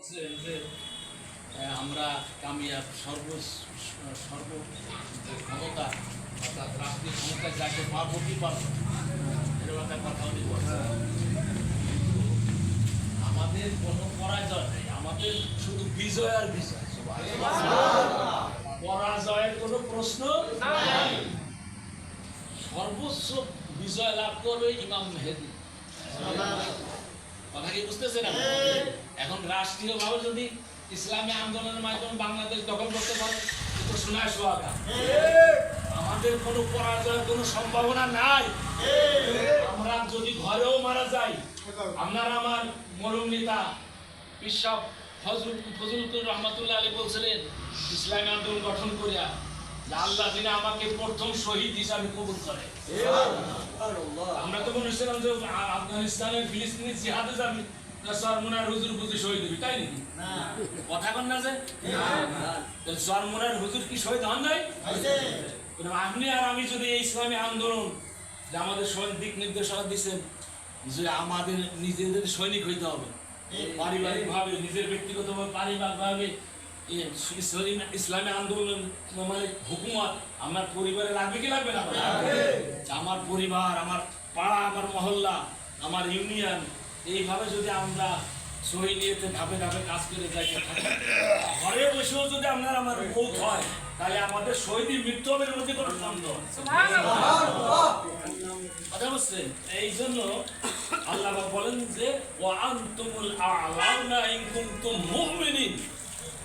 বলছেন যে আমরা কামিয়াব সর্ব ক্ষমতা অর্থাৎ রাষ্ট্রীয় ক্ষমতায় যাকে পারবো কি পারবো এরকম একটা কথা উনি বলছেন। আমাদের কোনো পরাজয় নেই, আমাদের শুধু বিজয় আর বিজয়। পরাজয়ের কোনো প্রশ্ন নাই। সর্বোচ্চ বিজয় লাভ করবে ইমাম মেহেদী। কথা কি বুঝতেছেন? এখন রাষ্ট্রীয় ভাবে যদি ইসলামী আন্দোলনের মাধ্যমে বাংলাদেশ দখল করতে পারে তো শোনায় সোহাগা। আমাদের কোনো পরাজয়ের কোনো সম্ভাবনা নাই। আমরা যদি ঘরেও মারা যাই, আপনার আমার মরম নেতা বিশ্বপ ফজলুল রহমতুল্লাহ আলী বলছিলেন ইসলামী আন্দোলন গঠন করিয়া আল্লাহ যিনি আমাকে প্রথম শহীদ হিসাবে কবুল করে। আমরা তো বলেছিলাম যে আফগানিস্তানের ফিলিস্তিনি জিহাদে যাবে সরমুনার হুজুর বুঝি শহীদ হবি, তাই নাকি? কথা কন না যে সরমুনার হুজুর কি শহীদ হন নাই? আপনি আর আমি যদি এই ইসলামী আন্দোলন যে আমাদের দিক নির্দেশনা দিচ্ছেন যে আমাদের নিজেদের সৈনিক হইতে হবে, পারিবারিক ভাবে নিজের ব্যক্তিগত ভাবে পারিবারিক ভাবে ইসলামী আন্দোলন মানে হুকুমত আমার পরিবারে লাগবে কি লাগবে না? আমার পরিবার, আমার পাড়া, আমার মহল্লা, আমার ইউনিয়ন, এইভাবে যদি আমরা সহি নিয়েতে ধাপে ধাপে কাজ করে যাই, ঘরে বসেও যদি আপনার আমার মৌত হয় তাহলে আমাদের শহীদের মৃত্যু হবে এর মধ্যে কোনো সন্দেহ। কথা বুঝছেন? এই জন্য আল্লাহ বলেন যে ওয়া আনতুমুল আ'লাউনা ইন কুনতুম মুমিনিন,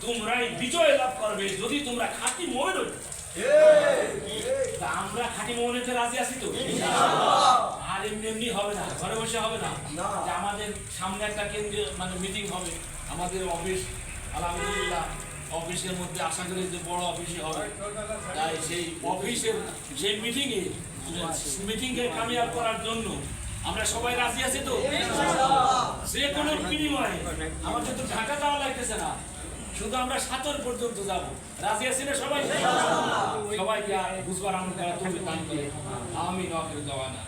তোমরাই বিজয় লাভ করবে যদি তোমরা খাঁটি মুমিন হও। আমরা খাঁটি মুমিনেতে রাজি আছি তো? আর এমনি হবে না, ঘরে বসে হবে না। যে আমাদের সামনে একটা কেন্দ্রীয় মানে মিটিং হবে, আমাদের অফিস আলহামদুলিল্লাহ অফিসের মধ্যে আশা করি যে বড় অফিসে হবে। তাই সেই অফিসের যে মিটিংকে কামিয়াব করার জন্য আমরা সবাই রাজি আছি তো? যে কোনো বিনিময়ে আমাদের তো ঢাকা যাওয়া লাগতেছে না, শুধু আমরা ৭ পর্যন্ত যাব। রাজি আছি না সবাই? সবাইকে বুঝবার আমরা তুমি দান করে আমি নকরে দেওয়া না।